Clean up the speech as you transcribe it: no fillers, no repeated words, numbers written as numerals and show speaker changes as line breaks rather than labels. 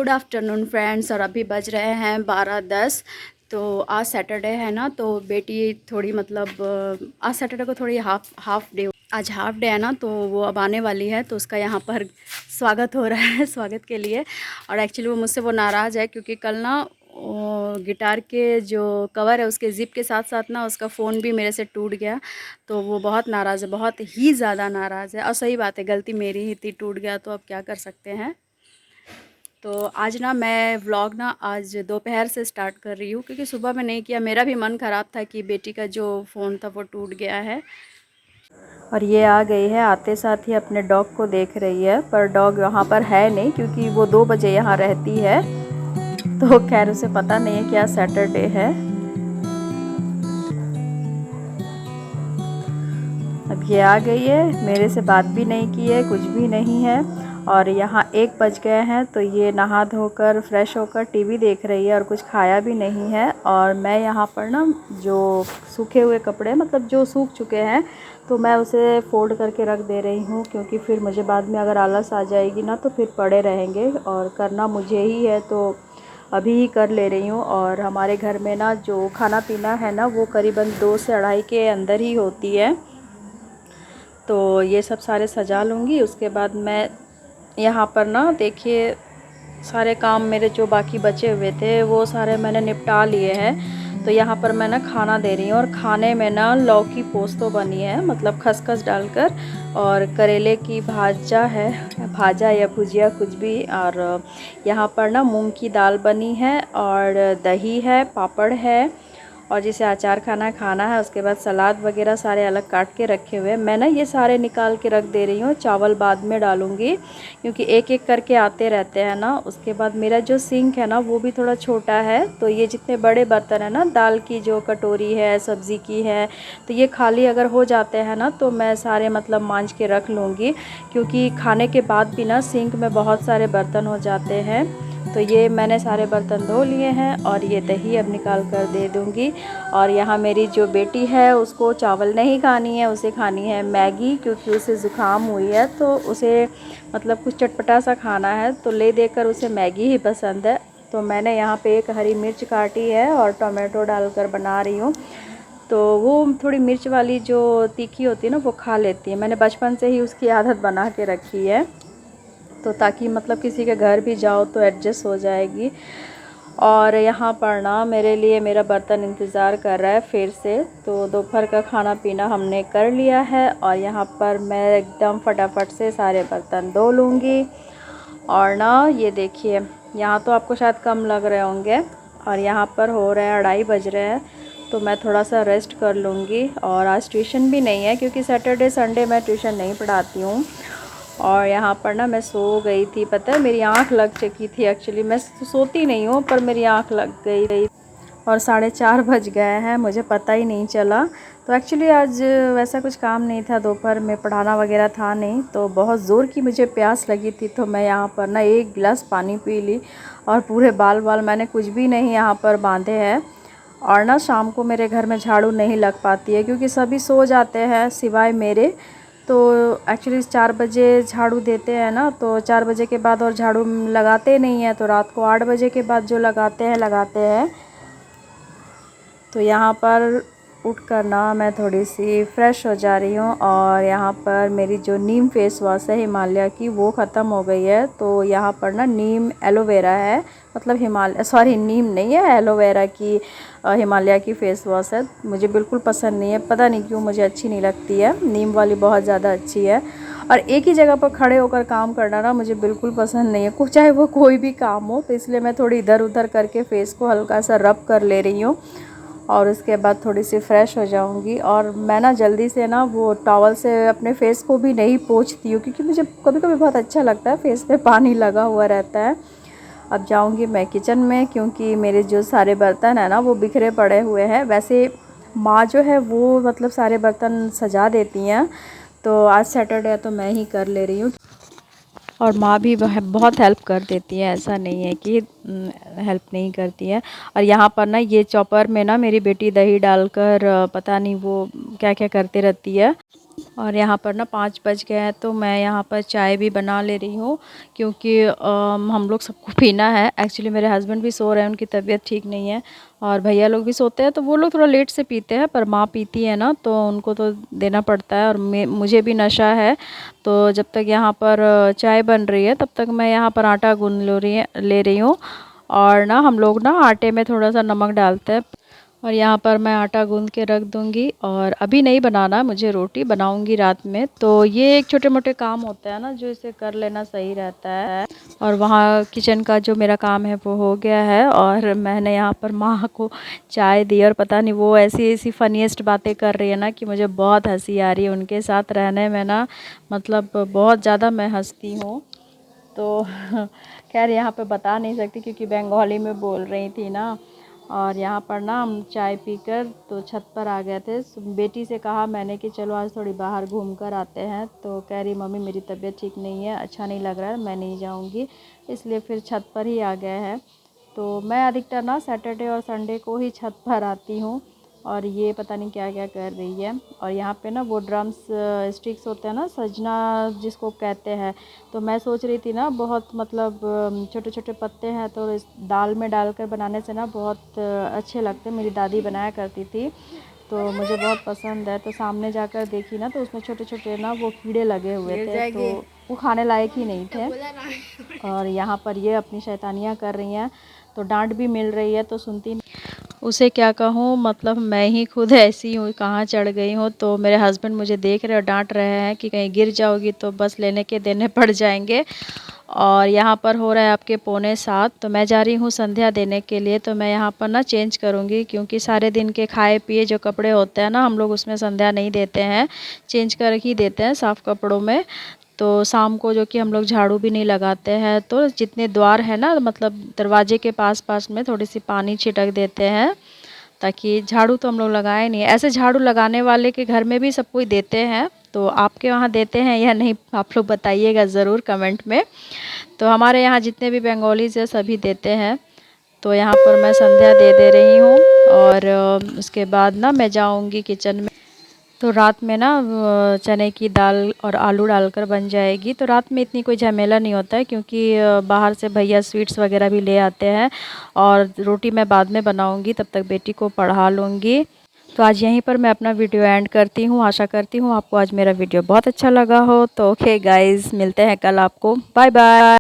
Good afternoon friends. और अभी बज रहे हैं 12:10। तो आज सैटरडे है ना, तो बेटी थोड़ी मतलब आज सैटरडे को थोड़ी हाफ डे, आज हाफ डे है ना, तो वो अब आने वाली है। तो उसका यहाँ पर स्वागत हो रहा है स्वागत के लिए। और एक्चुअली वो मुझसे नाराज़ है क्योंकि कल ना गिटार के जो कवर है उसके ज़िप के साथ साथ ना उसका फ़ोन भी मेरे से टूट गया। तो वो बहुत नाराज़ है, बहुत ही ज़्यादा नाराज़ है। और सही बात है, गलती मेरी ही थी, टूट गया तो अब क्या कर सकते हैं। तो आज ना मैं व्लॉग ना आज दोपहर से स्टार्ट कर रही हूँ क्योंकि सुबह में नहीं किया। मेरा भी मन ख़राब था कि बेटी का जो फ़ोन था वो टूट गया है। और ये आ गई है, आते साथ ही अपने डॉग को देख रही है, पर डॉग यहाँ पर है नहीं क्योंकि वो 2 बजे यहाँ रहती है। तो खैर उसे पता नहीं है कि आज सैटरडे है। अब ये आ गई है, मेरे से बात भी नहीं की है, कुछ भी नहीं है। और यहाँ 1 बज गए हैं, तो ये नहा धोकर फ्रेश होकर टीवी देख रही है और कुछ खाया भी नहीं है। और मैं यहाँ पर ना जो सूखे हुए कपड़े मतलब जो सूख चुके हैं तो मैं उसे फोल्ड करके रख दे रही हूँ, क्योंकि फिर मुझे बाद में अगर आलस आ जाएगी ना तो फिर पड़े रहेंगे और करना मुझे ही है, तो अभी ही कर ले रही हूँ। और हमारे घर में ना जो खाना पीना है ना वो करीबन 2 से 2:30 के अंदर ही होती है। तो ये सब सारे सजा लूँगी, उसके बाद मैं यहाँ पर ना देखिए सारे काम मेरे जो बाकी बचे हुए थे वो सारे मैंने निपटा लिए हैं। तो यहाँ पर मैं ना खाना दे रही हूँ और खाने में ना लौकी पोस्तो बनी है, मतलब खसखस डालकर, और करेले की भाजा या भुजिया कुछ भी। और यहाँ पर ना मूंग की दाल बनी है और दही है, पापड़ है, और जिसे अचार खाना है। उसके बाद सलाद वगैरह सारे अलग काट के रखे हुए हैं। मैं ना ये सारे निकाल के रख दे रही हूँ, चावल बाद में डालूँगी क्योंकि एक एक करके आते रहते हैं ना। उसके बाद मेरा जो सिंक है ना वो भी थोड़ा छोटा है, तो ये जितने बड़े बर्तन है ना, दाल की जो कटोरी है, सब्ज़ी की है, तो ये खाली अगर हो जाते हैं ना तो मैं सारे मतलब मांज के रख लूँगी, क्योंकि खाने के बाद भी ना सिंक में बहुत सारे बर्तन हो जाते हैं। तो ये मैंने सारे बर्तन धो लिए हैं और ये दही अब निकाल कर दे दूँगी। और यहाँ मेरी जो बेटी है उसको चावल नहीं खानी है, उसे खानी है मैगी, क्योंकि उसे ज़ुकाम हुई है तो उसे मतलब कुछ चटपटा सा खाना है, तो ले देकर उसे मैगी ही पसंद है। तो मैंने यहाँ पे एक हरी मिर्च काटी है और टमाटो डालकर बना रही हूँ। तो वो थोड़ी मिर्च वाली जो तीखी होती है ना वो खा लेती है, मैंने बचपन से ही उसकी आदत बना के रखी है, तो ताकि मतलब किसी के घर भी जाओ तो एडजस्ट हो जाएगी। और यहाँ पर ना मेरे लिए मेरा बर्तन इंतज़ार कर रहा है फिर से। तो दोपहर का खाना पीना हमने कर लिया है और यहाँ पर मैं एकदम फटाफट से सारे बर्तन धो लूँगी। और ना ये देखिए, यहाँ तो आपको शायद कम लग रहे होंगे, और यहाँ पर हो रहे हैं 2:30 बज रहे हैं, तो मैं थोड़ा सा रेस्ट कर लूँगी। और आज ट्यूशन भी नहीं है क्योंकि सैटरडे संडे मैं ट्यूशन नहीं पढ़ाती हूँ। और यहाँ पर ना मैं सो गई थी, पता है मेरी आँख लग चुकी थी। एक्चुअली मैं सोती नहीं हूँ पर मेरी आँख लग गई और 4:30 बज गए हैं, मुझे पता ही नहीं चला। तो एक्चुअली आज वैसा कुछ काम नहीं था, दोपहर में पढ़ाना वगैरह था नहीं, तो बहुत ज़ोर की मुझे प्यास लगी थी, तो मैं यहाँ पर ना 1 गिलास पानी पी ली। और पूरे बाल मैंने कुछ भी नहीं यहाँ पर बांधे हैं। और ना शाम को मेरे घर में झाड़ू नहीं लग पाती है क्योंकि सभी सो जाते हैं सिवाय मेरे। तो एक्चुअली 4 बजे झाड़ू देते हैं ना, तो 4 बजे के बाद और झाड़ू लगाते नहीं हैं, तो रात को 8 बजे के बाद जो लगाते हैं। तो यहाँ पर उठकर ना मैं थोड़ी सी फ्रेश हो जा रही हूँ। और यहाँ पर मेरी जो नीम फेस वॉश है हिमालय की वो ख़त्म हो गई है, तो यहाँ पर ना नीम एलोवेरा है, मतलब नीम नहीं है, एलोवेरा की हिमालय की फ़ेस वॉश है। मुझे बिल्कुल पसंद नहीं है, पता नहीं क्यों मुझे अच्छी नहीं लगती है, नीम वाली बहुत ज़्यादा अच्छी है। और एक ही जगह पर खड़े होकर काम करना ना मुझे बिल्कुल पसंद नहीं है, चाहे वो कोई भी काम हो। तो इसलिए मैं थोड़ी इधर उधर करके फ़ेस को हल्का सा रब कर ले रही हूँ और उसके बाद थोड़ी सी फ़्रेश हो जाऊंगी। और मैं ना जल्दी से ना वो टॉवल से अपने फ़ेस को भी नहीं पोंछती हूँ क्योंकि मुझे कभी कभी बहुत अच्छा लगता है, फ़ेस पे पानी लगा हुआ रहता है। अब जाऊंगी मैं किचन में क्योंकि मेरे जो सारे बर्तन हैं ना वो बिखरे पड़े हुए हैं। वैसे माँ जो है वो मतलब सारे बर्तन सजा देती हैं, तो आज सैटरडे है तो मैं ही कर ले रही हूँ। और माँ भी बहुत हेल्प कर देती है, ऐसा नहीं है कि हेल्प नहीं करती है। और यहाँ पर ना ये चॉपर में ना मेरी बेटी दही डालकर पता नहीं वो क्या क्या करती रहती है। और यहाँ पर ना 5 बज गए हैं, तो मैं यहाँ पर चाय भी बना ले रही हूँ, क्योंकि हम लोग सबको पीना है। एक्चुअली मेरे हस्बैंड भी सो रहे हैं, उनकी तबीयत ठीक नहीं है, और भैया लोग भी सोते हैं, तो वो लोग थोड़ा लेट से पीते हैं, पर माँ पीती है ना, तो उनको तो देना पड़ता है। और मुझे भी नशा है, तो जब तक यहाँ पर चाय बन रही है तब तक मैं यहाँ पर आटा गूँध ले रही हूँ। और ना हम लोग ना आटे में थोड़ा सा नमक डालते हैं। और यहाँ पर मैं आटा गूँध के रख दूँगी, और अभी नहीं बनाना, मुझे रोटी बनाऊँगी रात में। तो ये एक छोटे मोटे काम होते हैं ना, जो इसे कर लेना सही रहता है। और वहाँ किचन का जो मेरा काम है वो हो गया है, और मैंने यहाँ पर माँ को चाय दी, और पता नहीं वो ऐसी ऐसी फ़नीएस्ट बातें कर रही है ना कि मुझे बहुत हँसी आ रही है उनके साथ रहने में ना, मतलब बहुत ज़्यादा मैं हँसती हूँ। तो खैर यहाँ पे बता नहीं सकती, क्योंकि बंगाली में बोल रही थी ना। और यहाँ पर ना हम चाय पीकर तो छत पर आ गए थे। बेटी से कहा मैंने कि चलो आज थोड़ी बाहर घूम कर आते हैं, तो कह रही मम्मी मेरी तबीयत ठीक नहीं है, अच्छा नहीं लग रहा है, मैं नहीं जाऊँगी। इसलिए फिर छत पर ही आ गए हैं। तो मैं अधिकतर ना सैटरडे और संडे को ही छत पर आती हूँ। और ये पता नहीं क्या क्या कर रही है। और यहाँ पे ना वो ड्रम्स स्टिक्स होते हैं ना, सजना जिसको कहते हैं, तो मैं सोच रही थी ना, बहुत मतलब छोटे छोटे पत्ते हैं, तो इस दाल में डालकर बनाने से ना बहुत अच्छे लगते हैं। मेरी दादी बनाया करती थी, तो मुझे बहुत पसंद है। तो सामने जाकर देखी ना, तो उसमें छोटे छोटे ना वो कीड़े लगे हुए थे, तो वो खाने लायक ही नहीं थे। और यहाँ पर ये अपनी शैतानियाँ कर रही हैं, तो डांट भी मिल रही है, तो सुनती नहीं। उसे क्या कहूँ, मतलब मैं ही खुद ऐसी हूँ, कहाँ चढ़ गई हूँ। तो मेरे हस्बैंड मुझे देख रहे और डांट रहे हैं कि कहीं गिर जाओगी तो बस लेने के देने पड़ जाएंगे। और यहाँ पर हो रहा है आपके 6:45, तो मैं जा रही हूँ संध्या देने के लिए। तो मैं यहाँ पर ना चेंज करूँगी, क्योंकि सारे दिन के खाए पिए जो कपड़े होते हैं ना, हम लोग उसमें संध्या नहीं देते हैं, चेंज कर ही देते हैं साफ़ कपड़ों में। तो शाम को जो कि हम लोग झाड़ू भी नहीं लगाते हैं, तो जितने द्वार है ना, मतलब दरवाजे के पास पास में थोड़ी सी पानी छिड़क देते हैं, ताकि झाड़ू तो हम लोग लगाए नहीं। ऐसे झाड़ू लगाने वाले के घर में भी सब कोई देते हैं, तो आपके वहाँ देते हैं या नहीं, आप लोग बताइएगा ज़रूर कमेंट में। तो हमारे यहाँ जितने भी बंगालीज़ हैं सभी देते हैं। तो यहाँ पर मैं संध्या दे रही हूँ, और उसके बाद ना मैं जाऊँगी किचन में। तो रात में ना चने की दाल और आलू डालकर बन जाएगी। तो रात में इतनी कोई झमेला नहीं होता है, क्योंकि बाहर से भैया स्वीट्स वगैरह भी ले आते हैं, और रोटी मैं बाद में बनाऊंगी, तब तक बेटी को पढ़ा लूँगी। तो आज यहीं पर मैं अपना वीडियो एंड करती हूँ। आशा करती हूँ आपको आज मेरा वीडियो बहुत अच्छा लगा हो। तो ओके गाइज़, मिलते हैं कल आपको। Bye bye.